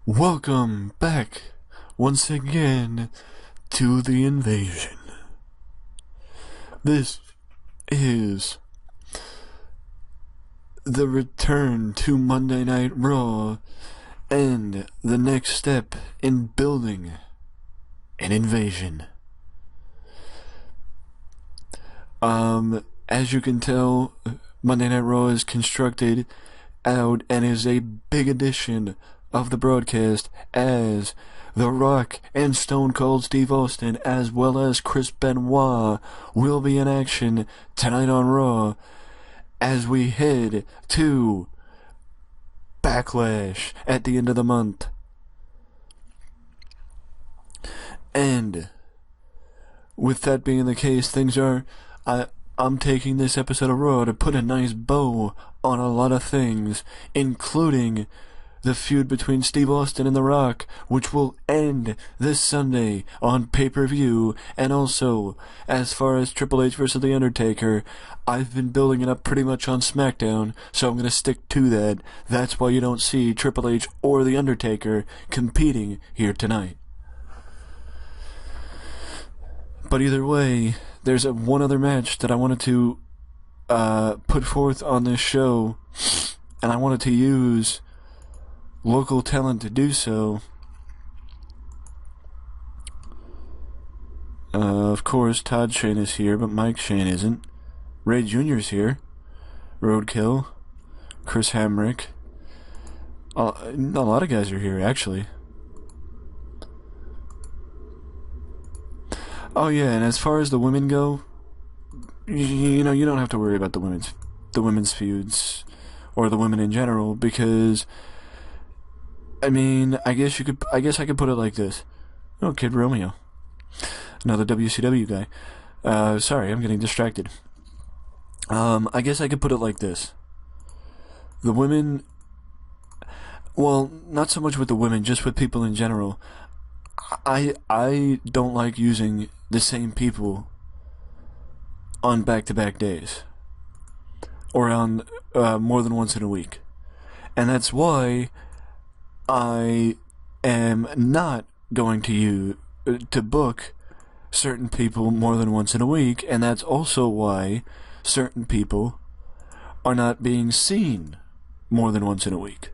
Welcome back once again to the invasion. This is the return to Monday Night Raw and the next step in building an invasion. As you can tell, Monday Night Raw is constructed out and is a big addition of the broadcast, as The Rock and Stone Cold Steve Austin, as well as Chris Benoit, will be in action tonight on Raw as we head to Backlash at the end of the month. And with that being the case, I'm taking this episode of Raw to put a nice bow on a lot of things, including the feud between Steve Austin and The Rock, which will end this Sunday on pay-per-view. And also, as far as Triple H versus The Undertaker, I've been building it up pretty much on SmackDown, so I'm going to stick to that. That's why you don't see Triple H or The Undertaker competing here tonight. But either way, there's one other match that I wanted to put forth on this show, and I wanted to use local talent to do so. Of course, Todd Shane is here, but Mike Shane isn't. Ray Jr. is here. Roadkill. Chris Hamrick. A lot of guys are here, actually. Oh yeah, and as far as the women go, you don't have to worry about the women's feuds, or the women in general, because I guess I could put it like this. Oh, Kid Romeo. Another WCW guy. Sorry, I'm getting distracted. I guess I could put it like this. The women, well, not so much with the women, just with people in general. I don't like using the same people on back-to-back days. Or on more than once in a week. And that's why I am not going to book certain people more than once in a week, and that's also why certain people are not being seen more than once in a week.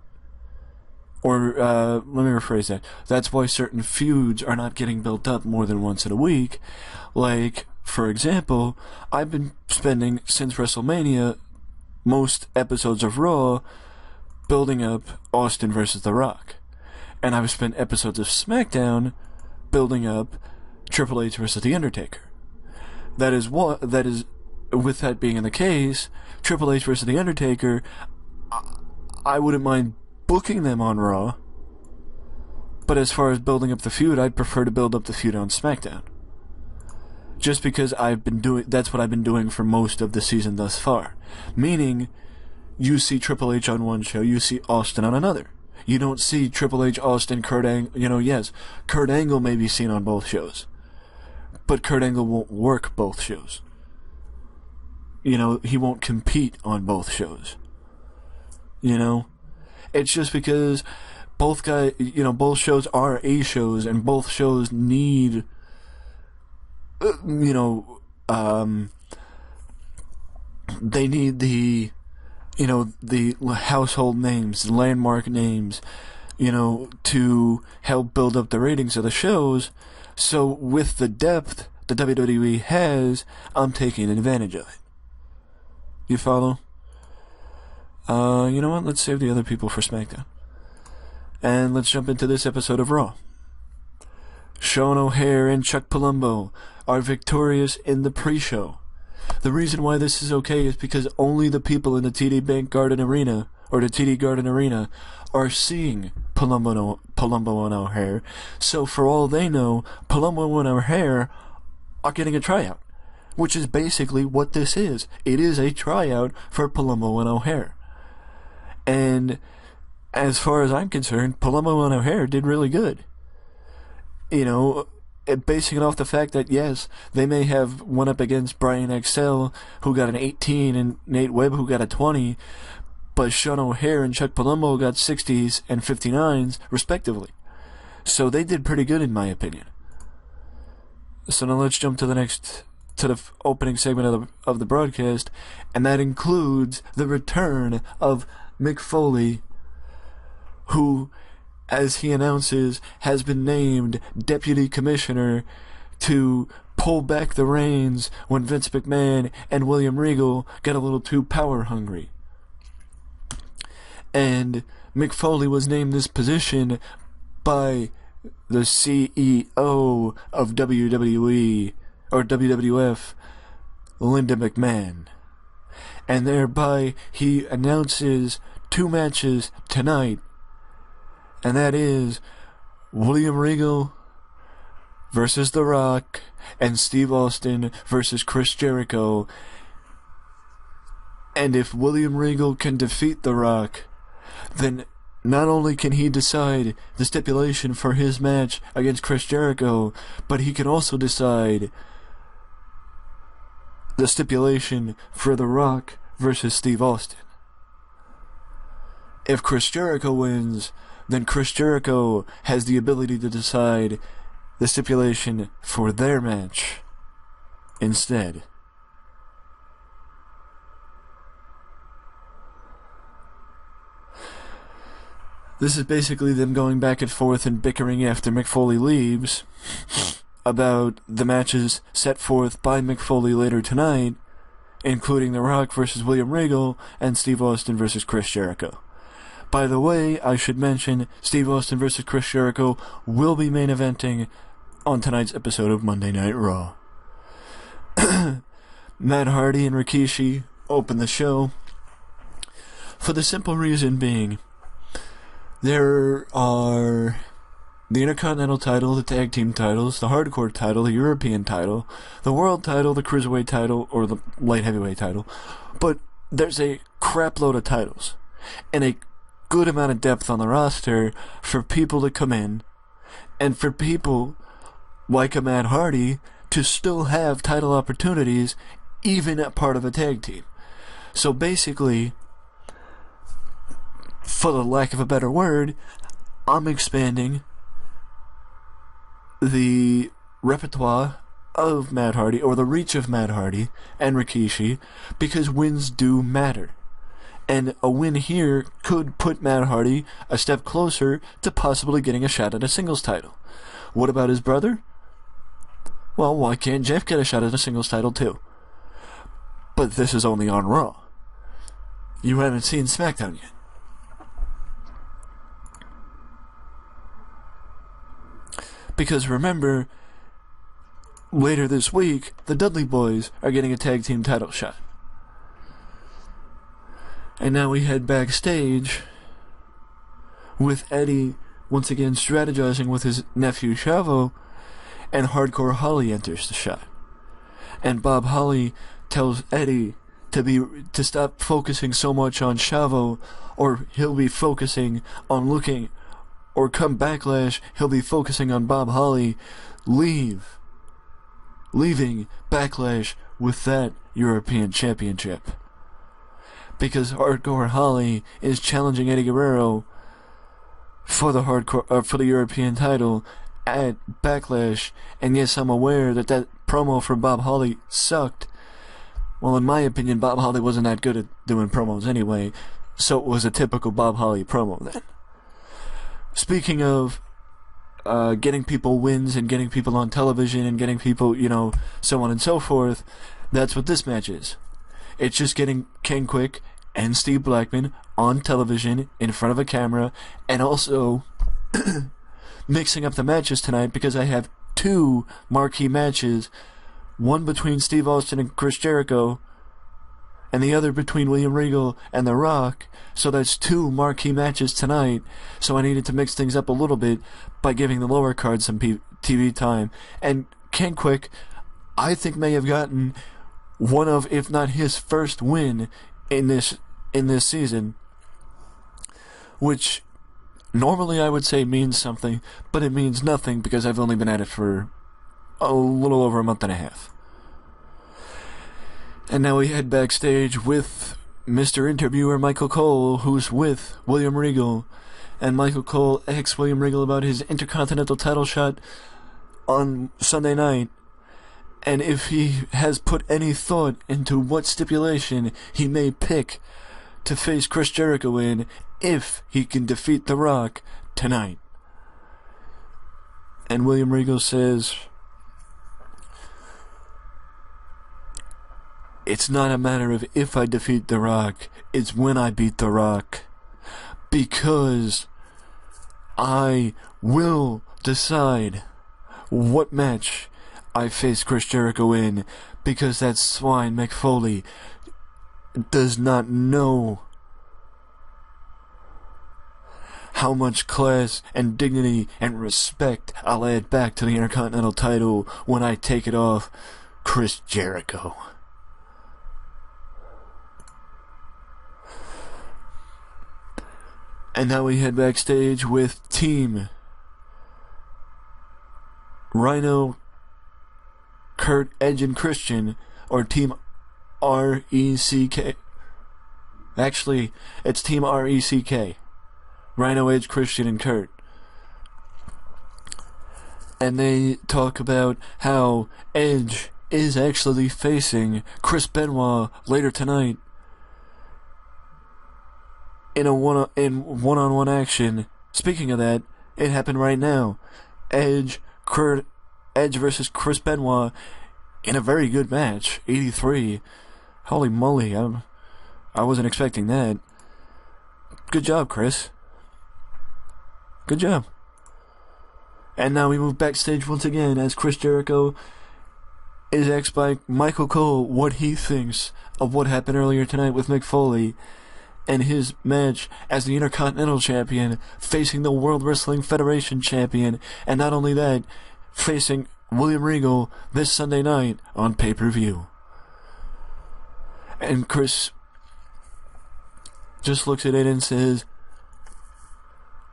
Or, let me rephrase that. That's why certain feuds are not getting built up more than once in a week. Like, for example, I've been spending, since WrestleMania, most episodes of Raw building up Austin versus The Rock. And I've spent episodes of SmackDown building up Triple H versus The Undertaker. With that being the case, Triple H versus The Undertaker, I wouldn't mind booking them on Raw, but as far as building up the feud, I'd prefer to build up the feud on SmackDown. Just because that's what I've been doing for most of the season thus far. Meaning, you see Triple H on one show, you see Austin on another. You don't see Triple H, Austin, Kurt Angle. Yes, Kurt Angle may be seen on both shows, but Kurt Angle won't work both shows. He won't compete on both shows. It's just because both shows are A shows, and both shows need, they need the household names, the landmark names, to help build up the ratings of the shows. So with the depth the WWE has, I'm taking advantage of it. You follow? You know what? Let's save the other people for SmackDown. And let's jump into this episode of Raw. Sean O'Haire and Chuck Palumbo are victorious in the pre-show. The reason why this is okay is because only the people in the TD Bank Garden Arena, or the TD Garden Arena, are seeing Palumbo and O'Haire. So for all they know, Palumbo and O'Haire are getting a tryout, which is basically what this is. It is a tryout for Palumbo and O'Haire. And as far as I'm concerned, Palumbo and O'Haire did really good. Basing it off the fact that, yes, they may have went up against Brian XL, who got an 18, and Nate Webb, who got a 20, but Sean O'Haire and Chuck Palumbo got 60s and 59s, respectively. So they did pretty good, in my opinion. So now let's jump to the opening segment of the broadcast, and that includes the return of Mick Foley, who, as he announces, has been named Deputy Commissioner to pull back the reins when Vince McMahon and William Regal got a little too power hungry. And Mick Foley was named this position by the CEO of WWE, or WWF, Linda McMahon. And thereby he announces 2 matches tonight, and that is William Regal versus The Rock and Steve Austin versus Chris Jericho. And if William Regal can defeat The Rock, then not only can he decide the stipulation for his match against Chris Jericho, but he can also decide the stipulation for The Rock versus Steve Austin. If Chris Jericho wins, then Chris Jericho has the ability to decide the stipulation for their match instead. This is basically them going back and forth and bickering after Mick Foley leaves about the matches set forth by Mick Foley later tonight, including The Rock versus William Regal and Steve Austin versus Chris Jericho. By the way, I should mention Steve Austin versus Chris Jericho will be main eventing on tonight's episode of Monday Night Raw. Matt Hardy and Rikishi open the show for the simple reason being there are the Intercontinental title, the Tag Team titles, the Hardcore title, the European title, the World title, the Cruiserweight title, or the Light Heavyweight title, but there's a crap load of titles and a good amount of depth on the roster for people to come in and for people like a Matt Hardy to still have title opportunities even at part of a tag team. So basically, for the lack of a better word, I'm expanding the repertoire of Matt Hardy, or the reach of Matt Hardy and Rikishi, because wins do matter. And a win here could put Matt Hardy a step closer to possibly getting a shot at a singles title. What about his brother? Well, why can't Jeff get a shot at a singles title too? But this is only on Raw. You haven't seen SmackDown yet. Because remember, later this week, the Dudley Boys are getting a tag team title shot. And now we head backstage with Eddie once again strategizing with his nephew Chavo, and Hardcore Holly enters the shot. And Bob Holly tells Eddie to stop focusing so much on Chavo, or he'll be focusing on looking, or come Backlash, he'll be focusing on Bob Holly leaving Backlash with that European Championship. Because Hardcore Holly is challenging Eddie Guerrero for the European title at Backlash, and yes, I'm aware that promo for Bob Holly sucked. Well, in my opinion, Bob Holly wasn't that good at doing promos anyway, so it was a typical Bob Holly promo then. Speaking of getting people wins and getting people on television and getting people, so on and so forth, that's what this match is. It's just getting Ken Quick and Steve Blackman on television in front of a camera, and also mixing up the matches tonight because I have 2 marquee matches, one between Steve Austin and Chris Jericho, and the other between William Regal and The Rock. So that's 2 marquee matches tonight, so I needed to mix things up a little bit by giving the lower card some TV time. And Ken Quick, I think, may have gotten one of, if not his first win in this season, which normally I would say means something, but it means nothing because I've only been at it for a little over a month and a half. And now we head backstage with Mr. Interviewer Michael Cole, who's with William Regal, and Michael Cole asks William Regal about his Intercontinental title shot on Sunday night, and if he has put any thought into what stipulation he may pick to face Chris Jericho in if he can defeat The Rock tonight. And William Regal says, it's not a matter of if I defeat The Rock, it's when I beat The Rock. Because I will decide what match I face Chris Jericho in, because that swine Mick Foley does not know how much class and dignity and respect I'll add back to the Intercontinental title when I take it off Chris Jericho. And now we head backstage with Team Rhino, Kurt, Edge, and Christian, or Team RECK. Actually, it's Team RECK. Rhino, Edge, Christian, and Kurt. And they talk about how Edge is actually facing Chris Benoit later tonight in a one-on-one action. Speaking of that, it happened right now. Edge versus Chris Benoit in a very good match. 83. Holy moly, I wasn't expecting that. Good job, Chris. Good job. And now we move backstage once again as Chris Jericho is asked by Michael Cole what he thinks of what happened earlier tonight with Mick Foley and his match as the Intercontinental Champion facing the World Wrestling Federation Champion, and not only that, facing William Regal this Sunday night on pay-per-view. And Chris just looks at it and says,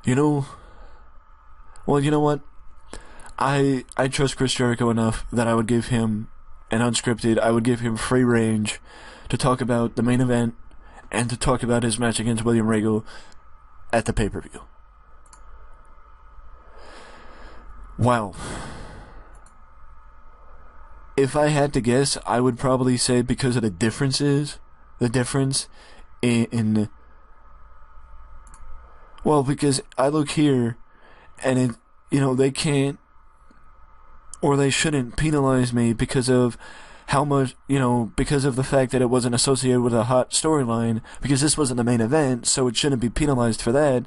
you know what? I trust Chris Jericho enough that I would give him an unscripted, I would give him free range to talk about the main event and to talk about his match against William Regal at the pay-per-view. Wow. If I had to guess, I would probably say because of the difference in well, because I look here and they can't or they shouldn't penalize me because of how much, because of the fact that it wasn't associated with a hot storyline, because this wasn't the main event, so it shouldn't be penalized for that.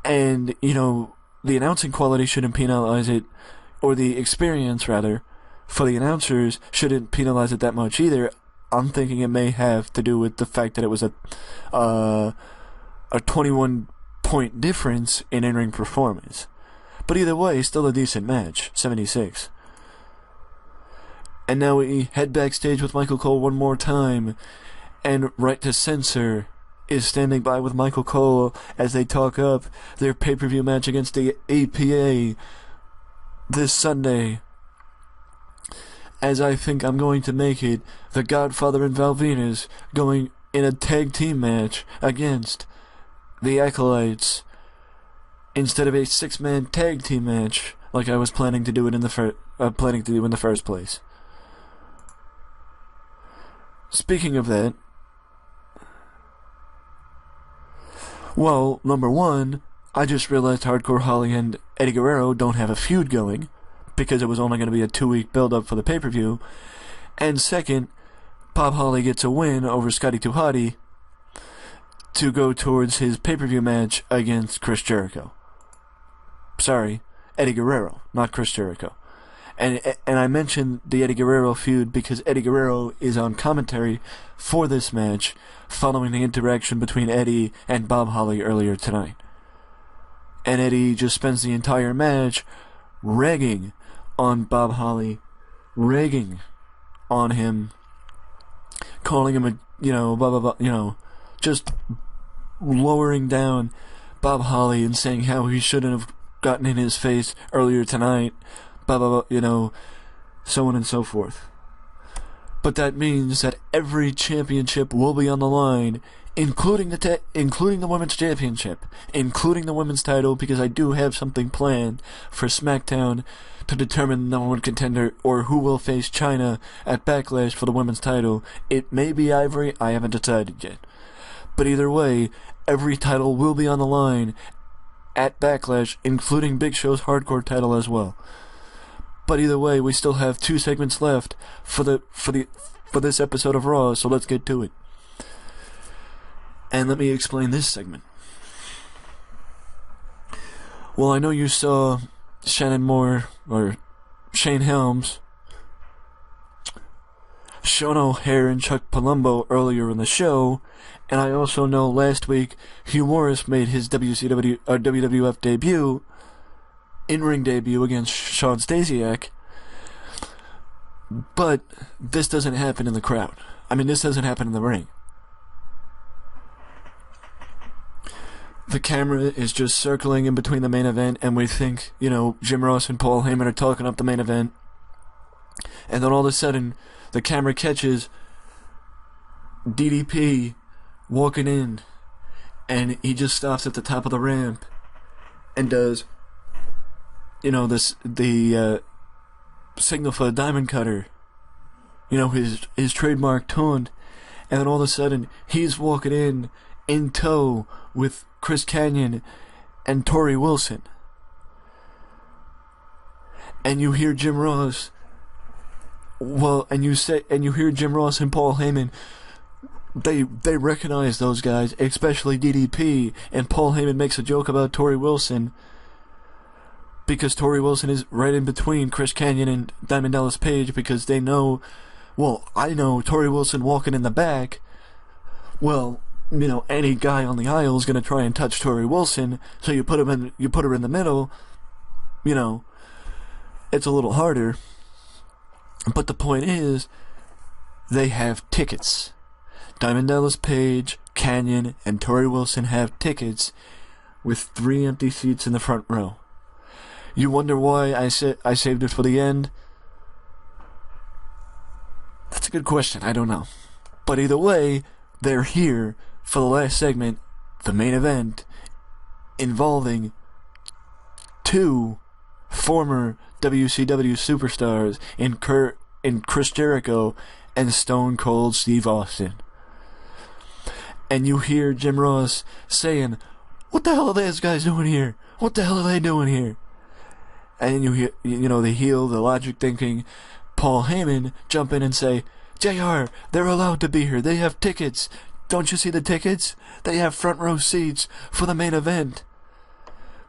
And, the announcing quality shouldn't penalize it, or the experience, rather, for the announcers shouldn't penalize it that much either. I'm thinking it may have to do with the fact that it was a 21-point difference in in-ring performance. But either way, still a decent match, 76. And now we head backstage with Michael Cole one more time, and Right to Censor is standing by with Michael Cole as they talk up their pay-per-view match against the APA this Sunday. As I think I'm going to make it, the Godfather and Val Venis going in a tag team match against the Acolytes instead of a 6-man tag team match like I was planning to do it in the first place. Speaking of that, well, number one, I just realized Hardcore Holly and Eddie Guerrero don't have a feud going because it was only going to be a 2-week build-up for the pay-per-view. And second, Bob Holly gets a win over Scotty 2 Hotty to go towards his pay-per-view match against Chris Jericho. Sorry, Eddie Guerrero, not Chris Jericho. And I mentioned the Eddie Guerrero feud because Eddie Guerrero is on commentary for this match following the interaction between Eddie and Bob Holly earlier tonight. And Eddie just spends the entire match ragging on Bob Holly, ragging on him, calling him a, blah, blah, blah, just lowering down Bob Holly and saying how he shouldn't have gotten in his face earlier tonight, blah, blah, blah, so on and so forth. But that means that every championship will be on the line, including the women's championship, including the women's title, because I do have something planned for SmackDown to determine the number one contender or who will face China at Backlash for the women's title. It may be Ivory, I haven't decided yet. But either way, every title will be on the line at Backlash, including Big Show's hardcore title as well. But either way, we still have 2 segments left for this episode of Raw, so let's get to it. And let me explain this segment. Well, I know you saw Shane Helms, Sean O'Haire, and Chuck Palumbo earlier in the show, and I also know last week Hugh Morris made his WWF debut, in-ring debut against Sean Stasiak, but this doesn't happen in the crowd. I mean, this doesn't happen in the ring. The camera is just circling in between the main event, and we think, Jim Ross and Paul Heyman are talking up the main event, and then all of a sudden, the camera catches DDP walking in, and he just stops at the top of the ramp and does, the signal for the diamond cutter, his trademark taunt, and then all of a sudden he's walking in tow with Chris Kanyon and Tori Wilson, and you hear Jim Ross. And you hear Jim Ross and Paul Heyman. They recognize those guys, especially DDP, and Paul Heyman makes a joke about Tori Wilson because Tori Wilson is right in between Chris Kanyon and Diamond Dallas Page, because they know, I know Tori Wilson walking in the back. Any guy on the aisle is going to try and touch Tori Wilson, so you put her in the middle. It's a little harder. But the point is, they have tickets. Diamond Dallas Page, Kanyon, and Tori Wilson have tickets with 3 empty seats in the front row. You wonder why I saved it for the end? That's a good question. I don't know. But either way, they're here for the last segment, the main event, involving 2 former WCW superstars in Chris Jericho and Stone Cold Steve Austin. And you hear Jim Ross saying, "What the hell are those guys doing here? What the hell are they doing here?" And you hear, the heel, the logic thinking Paul Heyman jump in and say, "JR, they're allowed to be here. They have tickets. Don't you see the tickets? They have front row seats for the main event.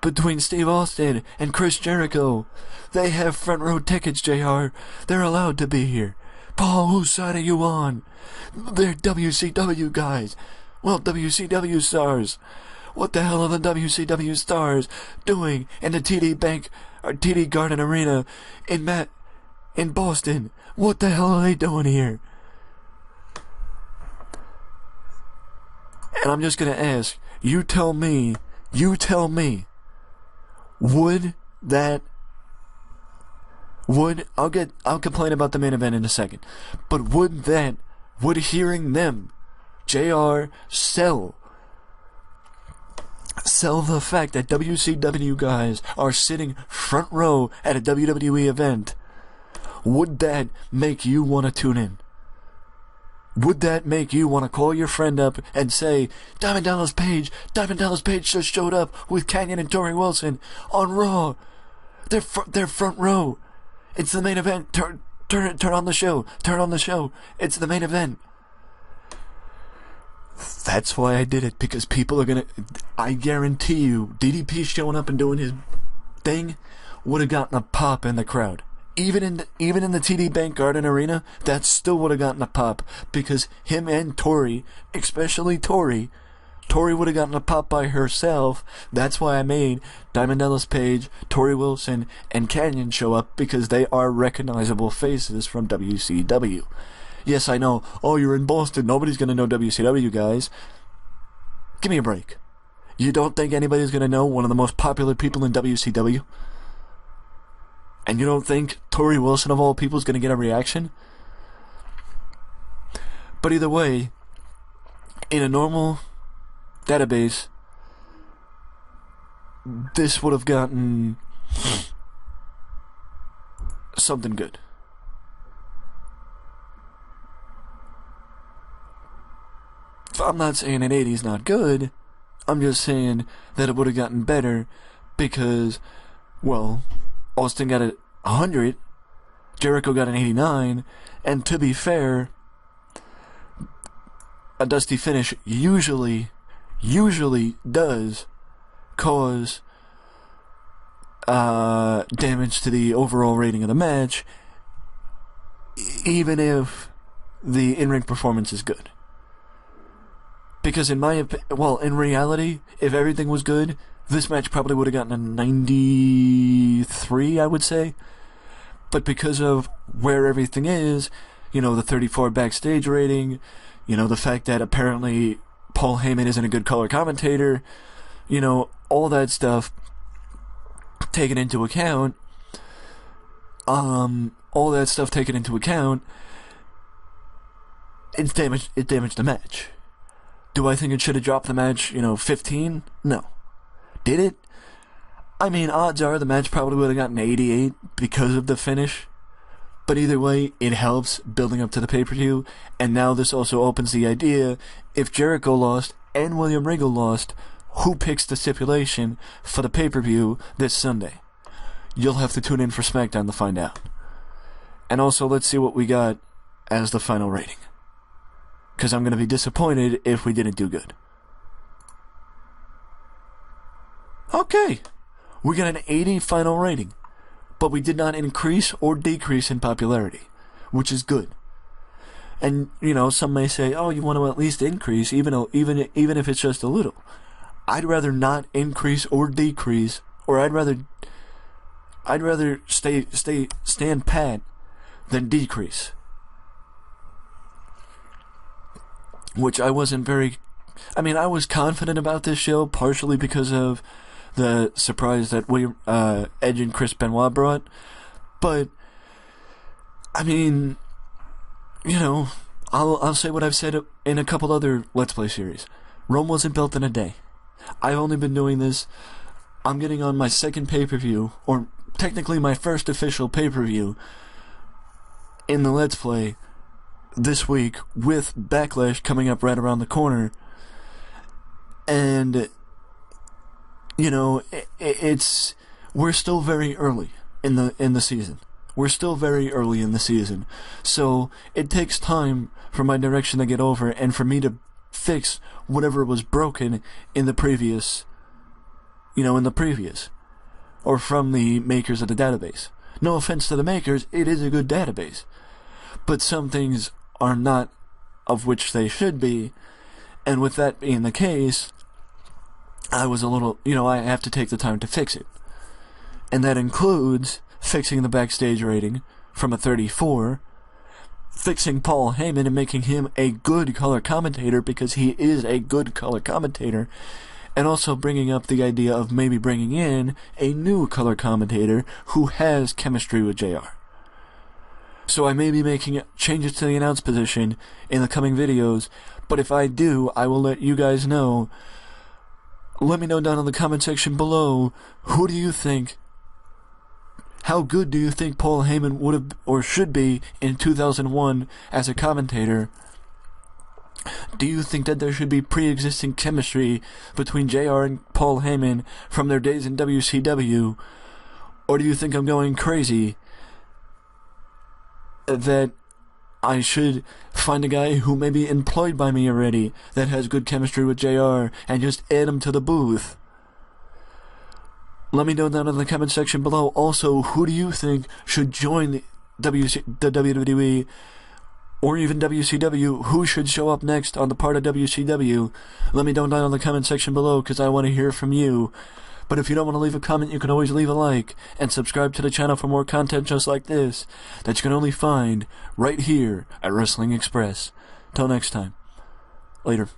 Between Steve Austin and Chris Jericho, they have front row tickets, JR. They're allowed to be here. Paul, whose side are you on? They're WCW guys. WCW stars. What the hell are the WCW stars doing in the TD Garden Arena in Boston? What the hell are they doing here?" And I'm just gonna ask, you tell me, I'll complain about the main event in a second, but would hearing them, JR, sell the fact that WCW guys are sitting front row at a WWE event, would that make you want to tune in? Would that make you want to call your friend up and say, Diamond Dallas Page just showed up with Kanyon and Tori Wilson on Raw. They're front row. It's the main event. Turn on the show. Turn on the show. It's the main event. That's why I did it, because people are gonna. I guarantee you, DDP showing up and doing his thing would have gotten a pop in the crowd. Even in the TD Bank Garden Arena, that still would have gotten a pop, because him and Tori, especially Tori would have gotten a pop by herself. That's why I made Diamond Dallas Page, Tori Wilson, and Kanyon show up, because they are recognizable faces from WCW. Yes, I know. Oh, you're in Boston. Nobody's going to know WCW guys. Give me a break. You don't think anybody's going to know one of the most popular people in WCW? And you don't think Tori Wilson, of all people, is going to get a reaction? But either way, in a normal database, this would have gotten something good. I'm not saying an 80 is not good. I'm just saying that it would have gotten better because, well, Austin got a 100, Jericho got an 89, and to be fair, a dusty finish usually does cause damage to the overall rating of the match, even if the in-ring performance is good. Because in reality, if everything was good, this match probably would have gotten a 93, I would say. But because of where everything is, the 34 backstage rating, the fact that apparently Paul Heyman isn't a good color commentator, all that stuff taken into account, it damaged the match. Do I think it should have dropped the match, 15? No. Did it? I mean, odds are the match probably would have gotten 88 because of the finish. But either way, it helps building up to the pay-per-view. And now this also opens the idea, if Jericho lost and William Regal lost, who picks the stipulation for the pay-per-view this Sunday? You'll have to tune in for SmackDown to find out. And also, let's see what we got as the final rating. Because I'm going to be disappointed if we didn't do good. Okay. We got an 80 final rating. But we did not increase or decrease in popularity. Which is good. And, some may say, oh, you want to at least increase, even if it's just a little. I'd rather not increase or decrease, or I'd rather stand pat than decrease. Which I wasn't very... I was confident about this show, partially because of the surprise that Edge and Chris Benoit brought. But, I'll say what I've said in a couple other Let's Play series. Rome wasn't built in a day. I've only been doing this... I'm getting on my second pay-per-view, or technically my first official pay-per-view, in the Let's Play this week, with Backlash coming up right around the corner. And we're still very early in the season. We're still very early in the season. So it takes time for my direction to get over and for me to fix whatever was broken in the previous, or from the makers of the database. No offense to the makers, it is a good database. But some things are not of which they should be, and with that being the case, I was a little, I have to take the time to fix it. And that includes fixing the backstage rating from a 34, fixing Paul Heyman and making him a good color commentator, because he is a good color commentator, and also bringing up the idea of maybe bringing in a new color commentator who has chemistry with JR. So I may be making changes to the announce position in the coming videos, but if I do, I will let you guys know. Let me know down in the comment section below, who do you think, how good do you think Paul Heyman would have, or should be, in 2001 as a commentator? Do you think that there should be pre-existing chemistry between JR and Paul Heyman from their days in WCW? Or do you think I'm going crazy that I should find a guy who may be employed by me already that has good chemistry with JR and just add him to the booth? Let me know down in the comment section below. Also, who do you think should join the WWE or even WCW? Who should show up next on the part of WCW? Let me know down in the comment section below, because I want to hear from you. But if you don't want to leave a comment, you can always leave a like and subscribe to the channel for more content just like this that you can only find right here at Wrestling Express. Till next time. Later.